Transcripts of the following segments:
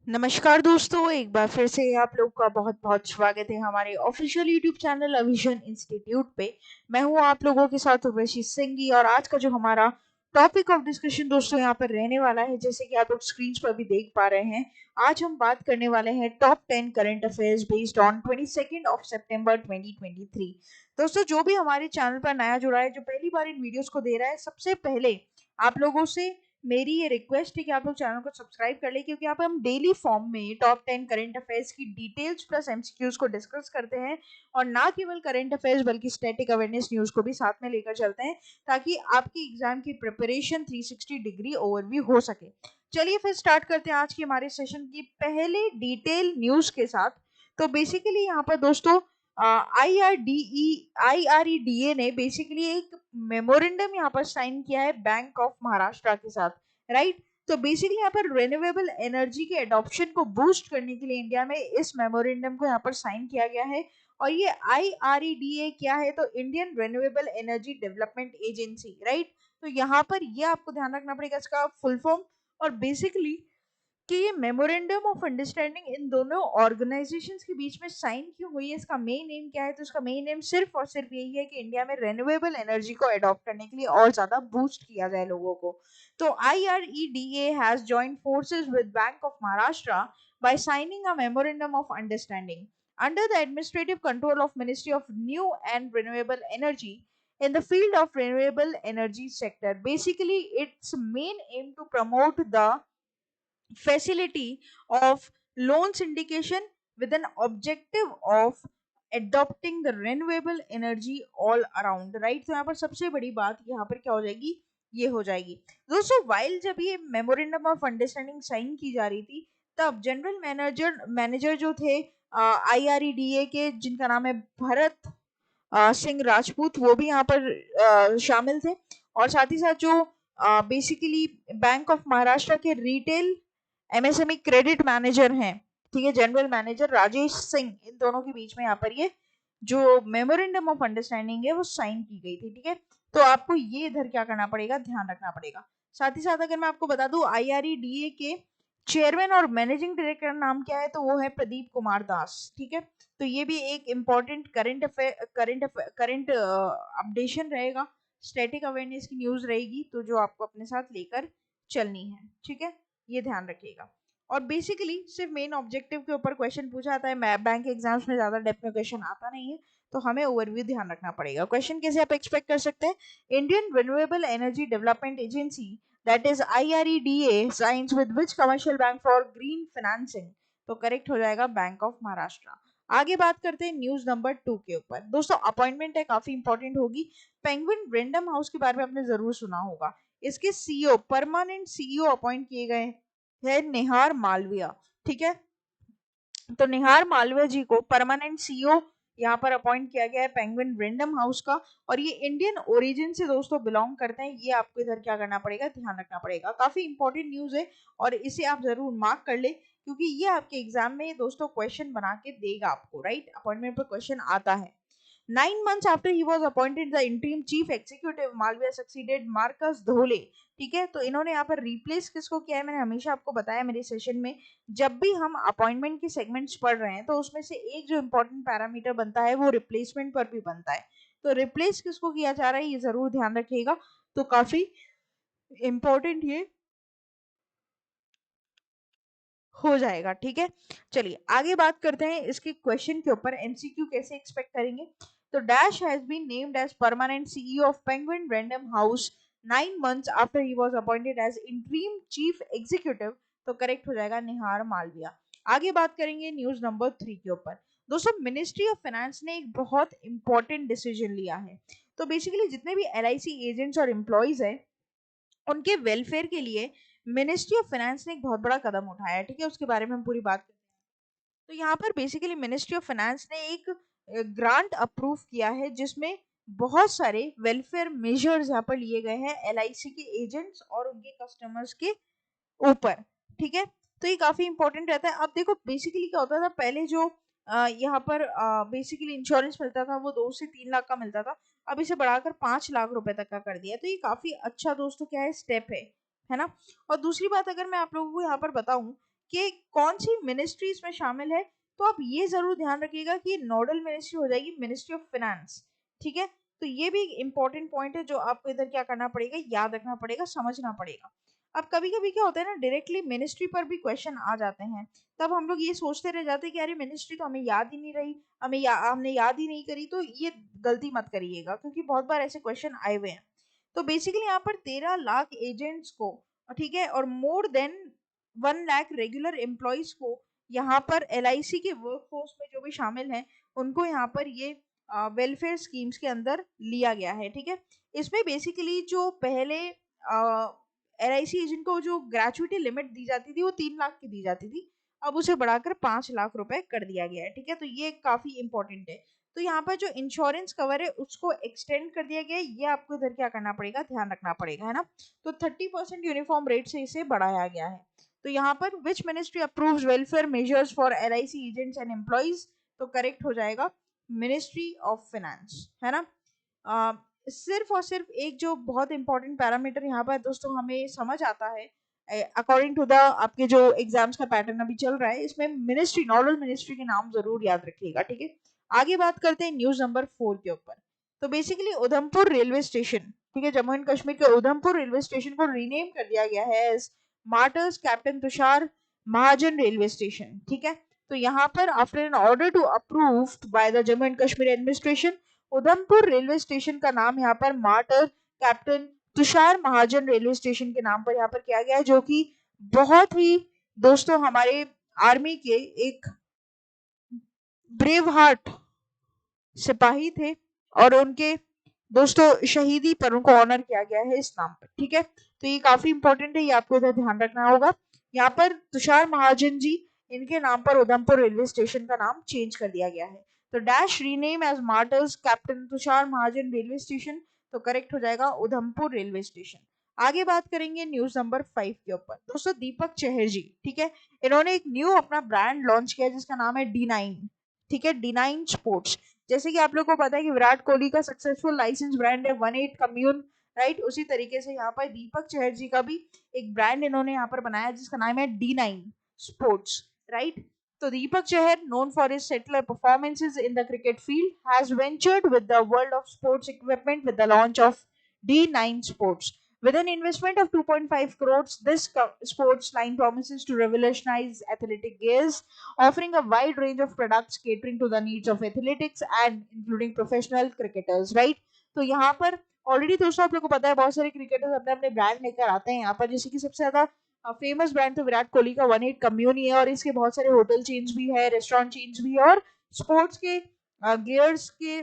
नमस्कार दोस्तों, एक बार फिर से आप लोग का बहुत बहुत स्वागत है हमारे ऑफिशियल यूट्यूब चैनल अविजन इंस्टीट्यूट पे। मैं हूं आप लोगों के साथ उर्वशी सिंघी और आज का जो हमारा टॉपिक ऑफ डिस्कशन दोस्तों यहाँ पर रहने वाला है, जैसे कि आप लोग स्क्रीन पर भी देख पा रहे हैं। आज हम बात करने वाले हैं top 10 current affairs based on 22 सितंबर 2023। दोस्तों, जो भी हमारे चैनल पर नया जुड़ा है, जो पहली बार इन वीडियोस को दे रहा है, सबसे पहले आप लोगों से मेरी ये रिक्वेस्ट है कि आप लोग चैनल को सब्सक्राइब कर ले, क्योंकि यहाँ पे हम डेली फॉर्म में टॉप 10 करंट अफेयर्स की डिटेल्स प्लस एमसीक्यूज को डिस्कस करते हैं और ना केवल करंट अफेयर्स बल्कि स्टैटिक अवेयरनेस न्यूज को भी साथ में लेकर चलते हैं, ताकि आपकी एग्जाम की प्रिपरेशन 360 डिग्री ओवरव्यू हो सके। चलिए फिर स्टार्ट करते हैं आज की हमारे सेशन की पहले डिटेल न्यूज के साथ। तो बेसिकली यहाँ पर दोस्तों आईआरईडीए ने बेसिकली एक मेमोरेंडम यहाँ पर साइन किया है बैंक ऑफ महाराष्ट्र के साथ, राइट। तो बेसिकली यहाँ पर रिन्यूएबल एनर्जी के एडॉप्शन को बूस्ट करने के लिए इंडिया में इस मेमोरेंडम को यहाँ पर साइन किया गया है। और ये आईआरईडीए क्या है, तो Indian renewable energy development agency, right. तो यहाँ पर ये आपको ध्यान रखना पड़ेगा इसका फुल फॉर्म। और बेसिकली कि ये मेमोरेंडम ऑफ अंडरस्टैंडिंग इन दोनों ऑर्गेनाइजेशंस के बीच में साइन क्यों हुई है, इसका मेन एम क्या है, तो इसका मेन एम सिर्फ और सिर्फ यही है कि इंडिया में रेन्यूएबल एनर्जी को अडॉप्ट करने के लिए और ज्यादा बूस्ट किया जाए लोगों को। तो IREDA has joined forces with bank of Maharashtra by signing a memorandum of understanding under the administrative control of Ministry of New and Renewable Energy in the field of renewable energy sector. Basically, its main aim to promote the facility of loan syndication with an objective of adopting the renewable energy all around, right। तो यहाँ पर सबसे बड़ी बात यहाँ पर क्या हो जाएगी, ये हो जाएगी दोस्तों। वाइल जब ये मेमोरेंडम ऑफ अंडरस्टैंडिंग साइन की जा रही थी, तब जनरल मैनेजर मैनेजर जो थे IREDA के, जिनका नाम है भरत सिंह राजपूत, वो भी यहाँ पर शामिल थे। और साथ ही साथ जो बेसिकली बैंक ऑफ महाराष्ट्र के रिटेल एमएसएमई क्रेडिट मैनेजर हैं, ठीक है, जनरल मैनेजर राजेश सिंह, इन दोनों के बीच में यहाँ पर ये जो मेमोरेंडम ऑफ अंडरस्टैंडिंग है वो साइन की गई थी, ठीक है। तो आपको ये इधर क्या करना पड़ेगा, ध्यान रखना पड़ेगा। साथ ही साथ अगर मैं आपको बता दूं, IREDA के चेयरमैन और मैनेजिंग डायरेक्टर नाम क्या है, तो वो है प्रदीप कुमार दास, ठीक है। तो ये भी एक इम्पोर्टेंट करंट अपडेशन रहेगा, स्टैटिक अवेयरनेस की न्यूज रहेगी, तो जो आपको अपने साथ लेकर चलनी है, ठीक है, ये ध्यान रखिएगा। और बेसिकली सिर्फ मेन ऑब्जेक्टिव के ऊपर क्वेश्चन पूछा आता है, बैंक एग्जाम्स में ज्यादा डेप्थ में क्वेश्चन आता नहीं है, तो हमें ओवरव्यू ध्यान रखना पड़ेगा। क्वेश्चन कैसे आप एक्सपेक्ट कर सकते हैं, Indian renewable energy development agency that is IREDA science with which commercial bank for green financing, तो करेक्ट हो जाएगा बैंक ऑफ महाराष्ट्र। आगे बात करते हैं न्यूज नंबर 2 के ऊपर। दोस्तों, अपॉइंटमेंट है, काफी इंपॉर्टेंट होगी। पेंगुइन रेंडम हाउस के बारे में आपने जरूर सुना होगा। इसके सीईओ, परमानेंट सीईओ अपॉइंट किए गए है निहार मालविया, ठीक है। तो निहार मालविया जी को परमानेंट सीईओ यहाँ पर अपॉइंट किया गया है पेंगुइन रेंडम हाउस का। और ये इंडियन ओरिजिन से दोस्तों बिलोंग करते हैं, ये आपको इधर क्या करना पड़ेगा, ध्यान रखना पड़ेगा। काफी इंपॉर्टेंट न्यूज है और इसे आप जरूर मार्क कर ले, क्योंकि ये आपके एग्जाम में दोस्तों क्वेश्चन बना के देगा आपको, राइट। अपॉइंटमेंट पर क्वेश्चन आता है। 9 months after he was appointed the interim chief executive, Malviya succeeded Marcus Dhole, ठीक है। तो इन्होंने यहाँ पर रिप्लेस किसको किया है, मैंने हमेशा आपको बताया मेरे सेशन में, जब भी हम अपॉइंटमेंट के सेगमेंट्स पढ़ रहे हैं तो उसमें से एक जो इंपॉर्टेंट पैरामीटर बनता है वो रिप्लेसमेंट पर भी बनता है। तो रिप्लेस किसको किया जा रहा है, ये जरूर ध्यान रखिएगा। तो काफी इंपॉर्टेंट ये हो जाएगा, ठीक है। चलिए आगे बात करते हैं इसके क्वेश्चन के ऊपर, एमसीक्यू कैसे एक्सपेक्ट करेंगे। तो dash has been named as permanent CEO of Penguin Random House 9 months after he was appointed as interim chief executive, तो करेक्ट हो जाएगा निहार मालविया। आगे बात करेंगे न्यूज नंबर 3 के ऊपर। दोस्तों, मिनिस्ट्री ऑफ फाइनेंस ने एक बहुत इंपॉर्टेंट डिसीजन लिया है। तो बेसिकली जितने भी LIC एजेंट्स और एम्प्लॉयज हैं, उनके वेलफेयर के लिए मिनिस्ट्री ऑफ फाइनेंस ने एक बहुत बड़ा कदम उठाया है, ठीक है। उसके बारे में हम पूरी बात करते हैं। तो यहाँ पर बेसिकली मिनिस्ट्री ऑफ फाइनेंस ने एक ग्रांट अप्रूव किया है, जिसमें बहुत सारे वेलफेयर मेजर्स यहाँ पर लिए गए हैं LIC के एजेंट्स और उनके कस्टमर्स के ऊपर, ठीक है। तो ये काफी इंपॉर्टेंट रहता है। अब देखो बेसिकली क्या होता था, पहले जो यहाँ पर बेसिकली इंश्योरेंस मिलता था वो 2 से 3 लाख का मिलता था, अब इसे बढ़ाकर 5 लाख रुपए तक का कर दिया। तो ये काफी अच्छा दोस्तों क्या है, स्टेप है ना। और दूसरी बात अगर मैं आप लोगों को यहाँ पर बताऊं कि कौन सी मिनिस्ट्री इसमें शामिल है, तो आप ये जरूर ध्यान रखिएगा कि नोडल मिनिस्ट्री हो जाएगी मिनिस्ट्री ऑफ फाइनेंस। ठीक है, तो ये भी इंपॉर्टेंट पॉइंट है जो आपको इधर क्या करना पड़ेगा, याद रखना पड़ेगा, समझना पड़ेगा। अब कभी कभी क्या होता है ना, डायरेक्टली मिनिस्ट्री पर भी क्वेश्चन आ जाते हैं, तब हम लोग ये सोचते रह जाते हैं कि अरे मिनिस्ट्री तो हमें याद ही नहीं रही, हमने याद ही नहीं करी, तो ये गलती मत करिएगा क्योंकि बहुत बार ऐसे क्वेश्चन आए हुए हैं। तो बेसिकली यहाँ पर 13 लाख एजेंट्स को, ठीक है, और more than 1 lakh regular employees को यहाँ पर LIC के वर्कफोर्स में जो भी शामिल हैं उनको यहाँ पर ये वेलफेयर स्कीम्स के अंदर लिया गया है। ठीक है, इसमें बेसिकली जो पहले LIC एजेंट को जो ग्रेचुइटी लिमिट दी जाती थी वो 3 लाख की दी जाती थी, अब उसे बढ़ाकर 5 लाख रुपए कर दिया गया है। ठीक है, तो ये काफी इंपॉर्टेंट है। तो यहाँ पर जो इंश्योरेंस कवर है उसको एक्सटेंड कर दिया गया है, ये आपको इधर क्या करना पड़ेगा, ध्यान रखना पड़ेगा, है ना। तो 30% यूनिफॉर्म रेट से इसे बढ़ाया गया है। तो यहाँ पर which ministry approves welfare measures for LIC agents and employees, तो करेक्ट हो जाएगा मिनिस्ट्री ऑफ फाइनेंस, है ना। सिर्फ और सिर्फ एक जो बहुत इंपॉर्टेंट पैरामीटर यहाँ पर दोस्तों हमें समझ आता है अकॉर्डिंग टू द आपके जो एग्जाम्स का पैटर्न अभी चल रहा है, इसमें मिनिस्ट्री, नोडल मिनिस्ट्री के नाम जरूर याद रखिएगा। ठीक है, आगे बात करते हैं न्यूज नंबर 4 के ऊपर। तो बेसिकली उधमपुर रेलवे स्टेशन, ठीक है, जम्मू एंड कश्मीर के उधमपुर रेलवे स्टेशन को रीनेम कर दिया गया है as martyrs captain Tushar Mahajan railway station. ठीक है, तो यहाँ पर after an order to approved by the Jammu and Kashmir administration, Udhampur railway station का नाम यहाँ पर martyr captain Tushar Mahajan railway station के नाम पर यहाँ पर किया गया है, जो कि बहुत ही दोस्तों हमारे आर्मी के एक ब्रेव हार्ट सिपाही थे और उनके दोस्तों शहीदी पर उनको ऑनर किया गया है इस नाम पर। ठीक है, तो ये काफी इंपॉर्टेंट है, ये आपको इधर ध्यान रखना होगा। यहाँ पर तुषार महाजन जी, इनके नाम पर उधमपुर रेलवे स्टेशन का नाम चेंज कर दिया गया है। तो dash rename as martyrs captain Tushar Mahajan railway station, तो करेक्ट हो जाएगा उधमपुर रेलवे स्टेशन। आगे बात करेंगे न्यूज नंबर 5 के ऊपर। दोस्तों दीपक चहर जी, ठीक है, इन्होंने एक न्यू अपना ब्रांड लॉन्च किया जिसका नाम है D9। ठीक है, D9 स्पोर्ट्स। जैसे कि आप लोगों को पता है कि विराट कोहली का सक्सेसफुल लाइसेंस ब्रांड है 18 कम्यून, राइट, उसी तरीके से यहाँ पर दीपक चहर जी का भी एक ब्रांड इन्होंने यहाँ पर बनाया जिसका नाम है D9 स्पोर्ट्स, राइट। तो Deepak Chahar, known for his stellar performances in the cricket field, has ventured with the world of sports equipment with the launch of D9 Sports. With an investment of 2.5 crores, this sports line promises to revolutionize athletic gears, offering a wide range of products catering to the needs of athletics and including professional cricketers, right? तो यहाँ पर already दोस्तों आप लोगों को पता है बहुत सारे क्रिकेटर्स अपने अपने ब्रांड लेकर आते हैं यहाँ पर, जैसे कि सबसे ज्यादा फेमस ब्रांड तो विराट कोहली का 18 कम्युनी है, और इसके बहुत सारे होटल चेन्स भी है, रेस्टोरेंट चेन्स भी है, और स्पोर्ट्स के गियर्स के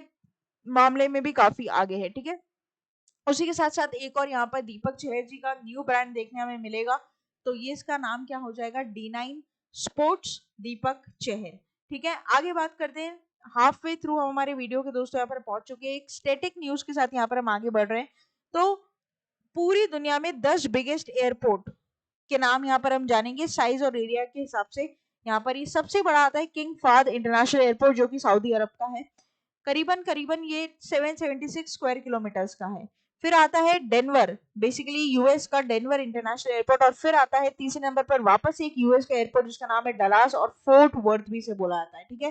मामले में भी काफी आगे है। ठीक है, उसी के साथ साथ एक और यहाँ पर दीपक चहर जी का न्यू ब्रांड देखने हमें मिलेगा, तो ये इसका नाम क्या हो जाएगा, D9 स्पोर्ट्स दीपक चहर। ठीक है, आगे बात करते हैं, हाफ वे थ्रू हम हमारे वीडियो के दोस्तों यहाँ पर पहुंच चुके हैं, एक स्टैटिक न्यूज के साथ यहाँ पर हम आगे बढ़ रहे हैं। तो पूरी दुनिया में 10 बिगेस्ट एयरपोर्ट के नाम यहाँ पर हम जानेंगे साइज और एरिया के हिसाब से। यहाँ पर ये सबसे बड़ा आता है किंग फाहद इंटरनेशनल एयरपोर्ट, जो कि सऊदी अरब का है, करीबन करीबन ये 776 स्क्वायर किलोमीटर्स का है। फिर आता है डेनवर, बेसिकली यूएस का डेनवर इंटरनेशनल एयरपोर्ट, और फिर आता है तीसरे नंबर पर वापस एक यूएस का एयरपोर्ट जिसका नाम है डलास और फोर्ट वर्थ भी से बोला जाता है। ठीक है,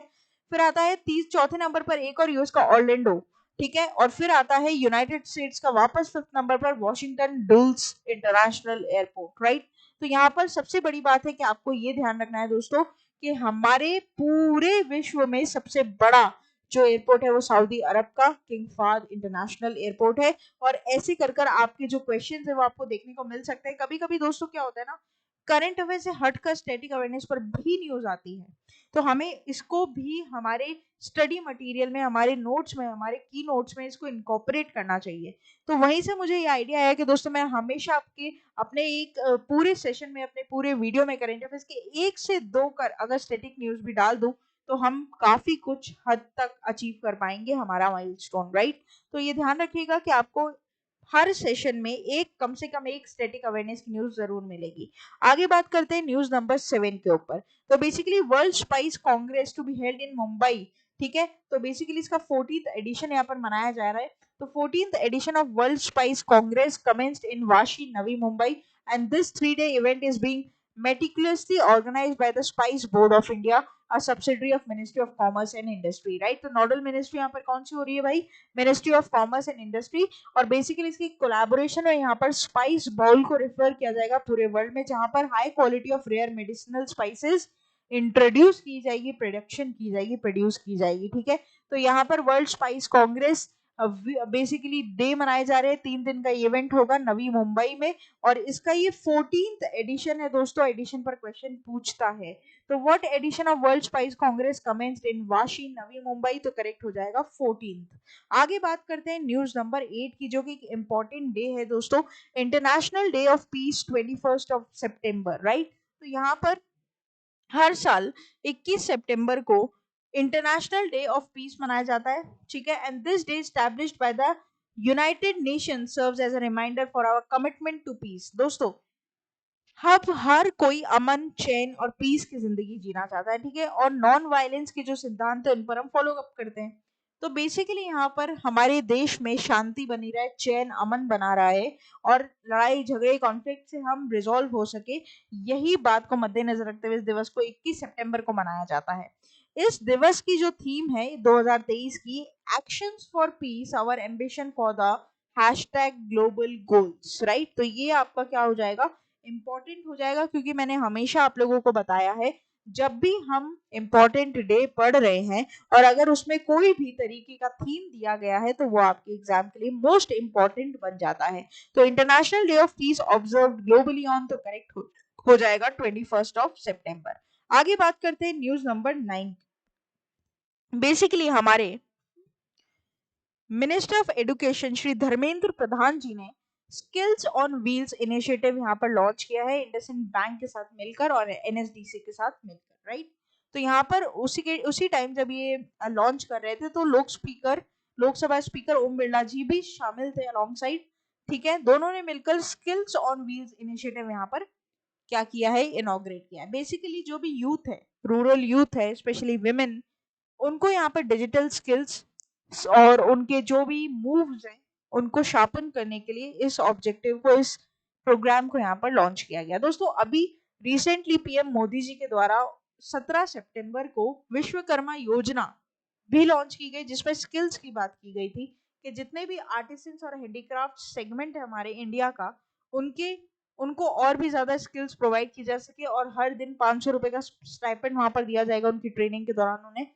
फिर आता है चौथे नंबर पर एक और यूएस का ऑर्लैंडो। ठीक है, और फिर आता है यूनाइटेड स्टेट्स का वापस 5th नंबर पर वॉशिंगटन डुल्स इंटरनेशनल एयरपोर्ट, राइट। तो यहाँ पर सबसे बड़ी बात है कि आपको ये ध्यान रखना है दोस्तों कि हमारे पूरे विश्व में सबसे बड़ा जो एयरपोर्ट है वो सऊदी अरब का किंग फाहद इंटरनेशनल एयरपोर्ट है। और ऐसे कर कर आपके जो क्वेश्चंस है वो आपको देखने को मिल सकते हैं। कभी कभी दोस्तों क्या होता है ना, करंट अफेयर से हटकर स्टैटिक अवेयरनेस पर भी न्यूज आती है, तो हमें इसको भी हमारे स्टडी मटेरियल में, हमारे नोट्स में, हमारे की नोट्स में इसको इनकॉर्पोरेट करना चाहिए। तो वहीं से मुझे ये आइडिया आया कि दोस्तों मैं हमेशा आपके अपने एक पूरे सेशन में, अपने पूरे वीडियो में करंट अफेयर्स के 1 से 2 कर अगर स्टैटिक न्यूज भी डाल दूं तो हम काफी कुछ हद तक अचीव कर पाएंगे हमारा माइलस्टोन, राइट। तो ये ध्यान रखिएगा कि आपको हर सेशन में एक कम से कम एक स्टैटिक अवेयरनेस की न्यूज जरूर मिलेगी। आगे बात करते हैं न्यूज नंबर 7 के ऊपर। तो basically world spice congress to be held in Mumbai, ठीक है, तो बेसिकली इसका 14th एडिशन यहाँ पर मनाया जा रहा है। तो 14th edition of world spice congress commenced in Vashi Navi Mumbai, and this 3-day event is being meticulously organized by the Spice Board of India, a subsidiary of Ministry of Commerce and Industry, right? तो nodal ministry यहाँ पर कौन सी हो रही है भाई? Ministry of commerce and industry. और basically इसकी कोलैबोरेशन है, यहाँ पर स्पाइस बाउल को रेफर किया जाएगा पूरे वर्ल्ड में, जहाँ पर high quality of rare medicinal spices introduce की जाएगी, प्रोडक्शन की जाएगी, प्रोड्यूस की जाएगी, ठीक है। तो यहाँ पर world spice Congress basically day मनाए जा रहे हैं, 3 दिन का इवेंट होगा नवी मुंबई में, और इसका ये 14th एडिशन है दोस्तों। एडिशन पर क्वेश्चन पूछता है, तो what edition of world spice congress commenced in Vashi Navi Mumbai, तो करेक्ट हो जाएगा 14th। आगे बात करते हैं न्यूज नंबर 8 की, जो कि एक इंपॉर्टेंट डे है दोस्तों, international day of piece 21 of September, right. तो यहाँ पर हर साल 21 सितंबर को इंटरनेशनल डे ऑफ पीस मनाया जाता है, ठीक है। And this day established by the United Nations serves as a reminder for our commitment to peace. दोस्तों अब हर कोई अमन, चैन और पीस की जिंदगी जीना चाहता है, ठीक है, और नॉन वायलेंस के जो सिद्धांत है उन पर हम फॉलो अप करते हैं। तो बेसिकली यहाँ पर हमारे देश में शांति बनी रहे, चैन अमन बना रहा है, और लड़ाई झगड़े कॉन्फ्लिक्ट से हम रिजॉल्व हो सके, यही बात को मद्देनजर रखते हुए इस दिवस को 21 सितंबर को मनाया जाता है। इस दिवस की जो थीम है 2023 की, actions for peace our ambition for the hashtag global goals, right. तो ये आपका क्या हो जाएगा, इंपॉर्टेंट हो जाएगा, क्योंकि मैंने हमेशा आप लोगों को बताया है, जब भी हम इम्पोर्टेंट डे पढ़ रहे हैं और अगर उसमें कोई भी तरीके का थीम दिया गया है, तो वो आपके एग्जाम के लिए मोस्ट इंपॉर्टेंट बन जाता है। तो international day of peace observe globally on, तो करेक्ट हो जाएगा 21 ऑफ सितंबर। आगे बात करते हैं न्यूज नंबर 9। बेसिकली हमारे minister of education Shri Dharmendra Pradhan ji ने स्किल्स ऑन व्हील्स इनिशिएटिव यहाँ पर लॉन्च किया है, इंडसइंड बैंक के साथ मिलकर और एनएसडीसी के साथ मिलकर, राइट। तो यहाँ पर उसी टाइम जब ये लॉन्च कर रहे थे, तो लोकसभा स्पीकर ओम बिरला जी भी शामिल थे अलॉन्ग साइड, ठीक है। दोनों ने मिलकर स्किल्स ऑन व्हील्स इनिशिएटिव यहाँ पर क्या किया है, इनॉग्रेट किया है। बेसिकली जो भी यूथ है, रूरल यूथ है, स्पेशली विमेन, उनको यहाँ पर डिजिटल स्किल्स और उनके जो भी मूव्स हैं उनको शार्पन करने के लिए इस ऑब्जेक्टिव को, इस प्रोग्राम को यहाँ पर लॉन्च किया गया। दोस्तों अभी रिसेंटली पीएम मोदी जी के द्वारा 17 सितंबर को विश्वकर्मा योजना भी लॉन्च की गई, जिसमें स्किल्स की बात की गई थी कि जितने भी आर्टिसंस और हैंडीक्राफ्ट सेगमेंट है हमारे इंडिया का, उनको और भी ज्यादा स्किल्स प्रोवाइड की जा सके, और हर दिन 500 रुपए का स्टाइपेंड वहां पर दिया जाएगा उनकी ट्रेनिंग के दौरान उन्हें,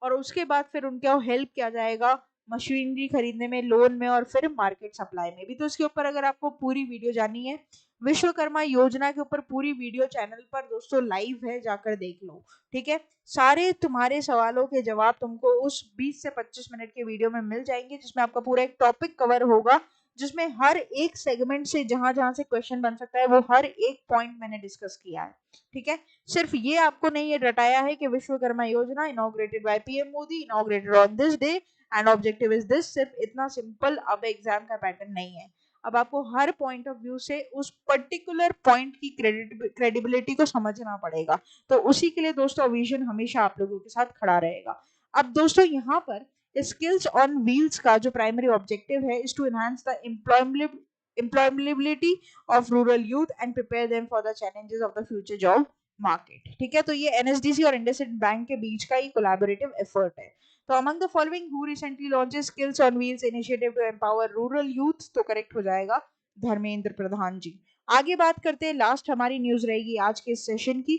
और उसके बाद फिर उनको हेल्प किया जाएगा मशीनरी खरीदने में, लोन में, और फिर मार्केट सप्लाई में भी। तो इसके ऊपर अगर आपको पूरी वीडियो जाननी है, विश्वकर्मा योजना के ऊपर पूरी वीडियो चैनल पर दोस्तों लाइव है, जाकर देख लो, ठीक है। सारे तुम्हारे सवालों के जवाब तुमको उस 20 से 25 मिनट के वीडियो में मिल जाएंगे, जिसमें आपका पूरा एक टॉपिक कवर होगा, जिसमें हर एक सेगमेंट से जहां जहां से क्वेश्चन बन सकता है वो हर एक पॉइंट मैंने डिस्कस किया है, ठीक है। सिर्फ ये आपको नहीं ये रटाया है कि विश्वकर्मा योजना inaugurated by PM Modi, inaugurated on this day and objective is this, सिर्फ इतना सिंपल अब एग्जाम का पैटर्न नहीं है। अब आपको हर पॉइंट ऑफ व्यू से उस पर्टिकुलर पॉइंट की क्रेडिबिलिटी को समझना पड़ेगा। तो उसी के लिए दोस्तों विजन हमेशा आप लोगों के साथ खड़ा रहेगा। अब दोस्तों यहाँ पर स्किल्स ऑन व्हील्स का जो प्राइमरी ऑब्जेक्टिव है is to enhance the employability of rural youth and prepare them for the challenges of the future job market, ठीक है। तो ये एनएसडीसी और इंडसइंड बैंक के बीच का ही कोलैबोरेटिव एफर्ट है। तो among the following who recently launches skills on wheels initiative to empower rural youth, तो करेक्ट हो जाएगा धर्मेंद्र प्रधान जी। आगे बात करते हैं, लास्ट हमारी न्यूज रहेगी आज के सेशन की,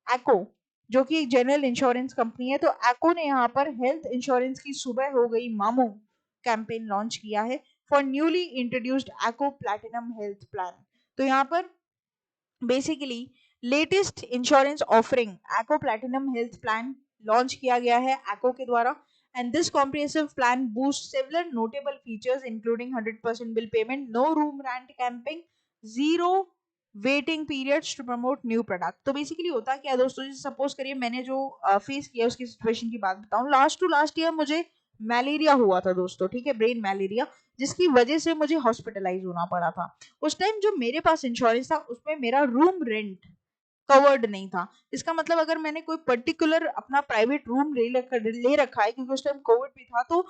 एक्को जो कि एक जनरल इंश्योरेंस कंपनी है। तो एक्को ने यहाँ पर हेल्थ इंश्योरेंस की सुबह हो गई मामू कैंपेन लॉन्च किया है for newly introduced echo platinum health plan. तो यहाँ पर बेसिकली लेटेस्ट इंश्योरेंस ऑफरिंग एक्को प्लैटिनम हेल्थ प्लान लॉन्च किया गया है एक्को के द्वारा, and this comprehensive plan boosts several notable features including 100% bill payment, no room rent camping, zero waiting periods to promote new product. तो basically होता क्या है दोस्तों, जैसे सपोज करिए मैंने जो फेस किया उसकी सिचुएशन की बात बताऊं, लास्ट ईयर मुझे मलेरिया हुआ था दोस्तों, ठीक है, ब्रेन मलेरिया, जिसकी वजह से मुझे हॉस्पिटलाइज होना पड़ा था। उस टाइम जो मेरे पास इंश्योरेंस था उसमें मेरा रूम रेंट कवर्ड नहीं था। इसका मतलब अगर मैंने कोई पर्टिकुलर अपना प्राइवेट रूम ले रखा है, क्योंकि उस टाइम कोविड भी था, तो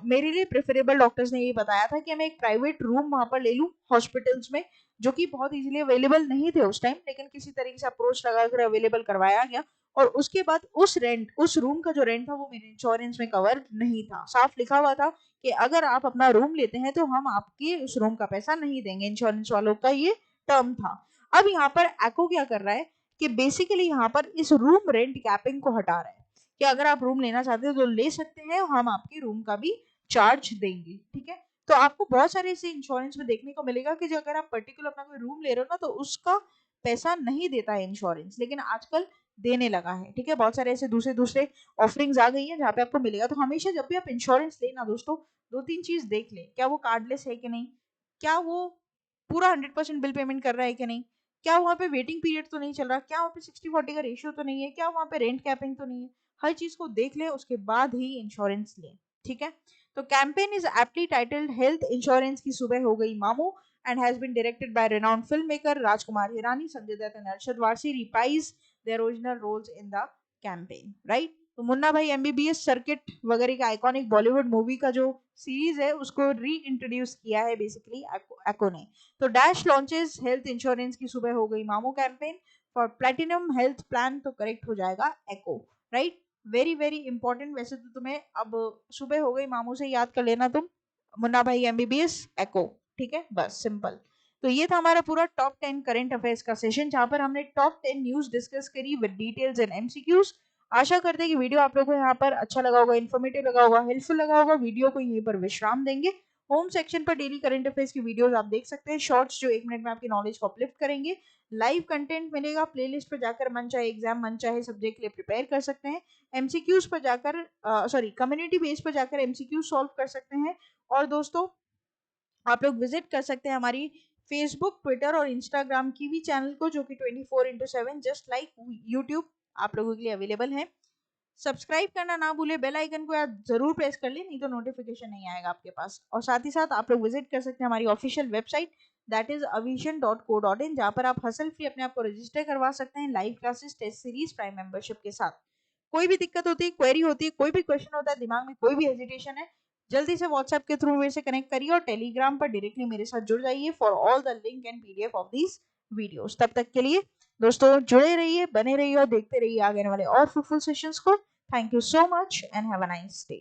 मेरे लिए प्रेफरेबल डॉक्टर्स ने ये बताया था कि मैं एक प्राइवेट रूम वहां पर ले लूं हॉस्पिटल्स में, जो कि बहुत इजीली अवेलेबल नहीं थे उस टाइम, लेकिन किसी तरीके से अप्रोच लगाकर अवेलेबल करवाया गया। और उसके बाद उस रूम का जो रेंट था वो मेरे इंश्योरेंस में कवर नहीं था। साफ लिखा हुआ था कि अगर आप अपना रूम लेते हैं तो हम आपके उस रूम का पैसा नहीं देंगे। इंश्योरेंस वालों का ये टर्म था। अब यहाँ पर एक्ो क्या कर रहा है कि बेसिकली यहाँ पर इस रूम रेंट कैपिंग को हटा रहा है कि अगर आप रूम लेना चाहते हो तो ले सकते हैं, हम आपके रूम का भी चार्ज देंगे। ठीक है, तो आपको बहुत सारे ऐसे इंश्योरेंस में देखने को मिलेगा कि जो अगर आप पर्टिकुलर अपना कोई रूम ले रहे हो ना, तो उसका पैसा नहीं देता है इंश्योरेंस, लेकिन आजकल देने लगा है। ठीक है, बहुत सारे ऐसे दूसरे दूसरे ऑफरिंग्स आ गई हैं जहाँ पे आपको मिलेगा। तो हमेशा जब भी आप इंश्योरेंस लेना दोस्तों, 2-3 चीज देख ले, क्या वो कार्डलेस है कि नहीं, क्या वो पूरा 100% बिल पेमेंट कर रहा है कि नहीं, क्या वहाँ पे वेटिंग पीरियड तो नहीं चल रहा, क्या वहाँ पे 60-40 का रेशियो तो नहीं है, क्या वहाँ पे रेंट कैपिंग तो नहीं है। हर चीज को देख ले, उसके बाद ही इंश्योरेंस ले। ठीक है, तो campaign is aptly titled health insurance की सुबह हो गई मामू and has been directed by renowned filmmaker Rajkumar Hirani, Sanjay Dutt and Arshad Varsi reprise their original roles in the campaign, right? तो मुन्ना भाई एमबीबीएस सर्किट वगैरह का आइकॉनिक बॉलीवुड मूवी का जो सीरीज है उसको री इंट्रोड्यूस किया है बेसिकली एक्ो ने। तो डैश लॉन्चेस हेल्थ इंश्योरेंस की सुबह हो गई मामू campaign for platinum health plan, तो करेक्ट हो जाएगा एक्ो, राइट? Very very important. वैसे तो तुम्हें अब सुबह हो गई मामू से याद कर लेना तुम मुन्ना भाई एमबीबीएस एक्ो। ठीक है, बस सिंपल। तो ये था हमारा पूरा टॉप 10 करंट अफेयर्स का सेशन, जहां पर हमने टॉप 10 न्यूज डिस्कस करी विद डिटेल्स एंड एमसीक्यूज। आशा करते हैं कि वीडियो आप लोगों को यहाँ पर अच्छा लगा होगा, इन्फॉर्मेटिव लगा होगा, हेल्पफुल लगा होगा। वीडियो को यहीं पर विश्राम देंगे। होम सेक्शन पर डेली करंट अफेयर्स की वीडियोस आप देख सकते हैं, शॉर्ट्स जो 1 मिनट में आपकी नॉलेज को अपलिफ्ट करेंगे। लाइव कंटेंट मिलेगा, प्लेलिस्ट पर जाकर मन चाहे एग्जाम मन चाहे सब्जेक्ट के लिए प्रिपेयर कर सकते हैं। एमसीक्यूज पर जाकर कम्युनिटी बेस पर जाकर एमसीक्यू सॉल्व कर सकते हैं। और दोस्तों आप लोग विजिट कर सकते हैं हमारी फेसबुक, ट्विटर और इंस्टाग्राम की भी चैनल को, जो कि 24/7 जस्ट लाइक यूट्यूब आप लोगों के लिए अवेलेबल है। सब्सक्राइब करना ना भूले, बेल आइकन को यार जरूर प्रेस कर ले, नहीं तो नोटिफिकेशन नहीं आएगा आपके पास। और साथ ही साथ आप लोग विजिट कर सकते हैं हमारी official website that is aviation.co.in, जहाँ पर आप हसल फ्री अपने आप को रजिस्टर करवा सकते हैं live classes, test series, prime membership के साथ। कोई भी दिक्कत होती है, क्वेरी होती है, कोई भी क्वेश्चन होता है, दिमाग में कोई भी हेजिटेशन है, जल्दी से व्हाट्सएप के थ्रू मेरे से कनेक्ट करिए और टेलीग्राम पर डायरेक्टली मेरे साथ जुड़ जाइए for all the link and PDF of these videos. तब तक के लिए दोस्तों जुड़े रहिए, बने रहिए और देखते रहिए आगे आने वाले और फ्रूटफुल सेशंस को। Thank you so much and have a nice day.